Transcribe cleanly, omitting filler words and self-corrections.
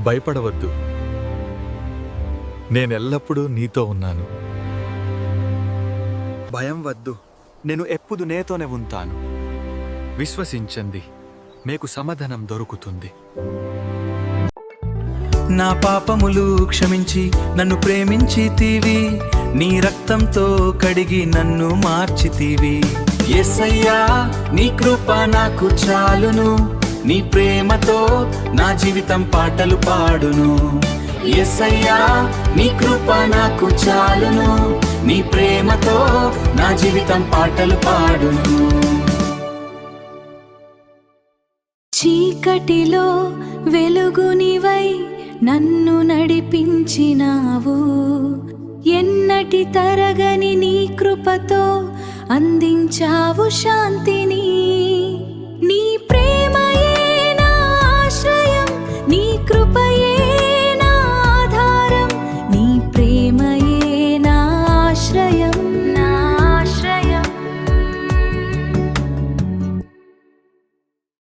భయపడవద్దు, నేనెల్లప్పుడూ నీతో ఉన్నాను. భయం వద్దు, నేను ఎప్పుడు నీతోనే ఉంటాను. విశ్వసించండి, మీకు సమాధానం దొరుకుతుంది. నా పాపములు క్షమించి నన్ను ప్రేమించితివి, నీ రక్తంతో కడిగి నన్ను మార్చితివి. యేసయ్యా నీ కృప నాకు చాలును, నీ ప్రేమతో నా జీవితం పాటలు పాడును. యేసయ్యా నీ కృప నాకు చాలును, నీ ప్రేమతో నా జీవితం పాటలు పాడును. చీకటిలో వెలుగునివై నన్ను నడిపించినావు, ఎన్నటి తరగని నీ కృపతో అందించావు శాంతిని. నీ ప్రేమయే నా ఆశ్రయం, నీ కృపయే నా ఆధారం, నీ ప్రేమయే నా ఆశ్రయం.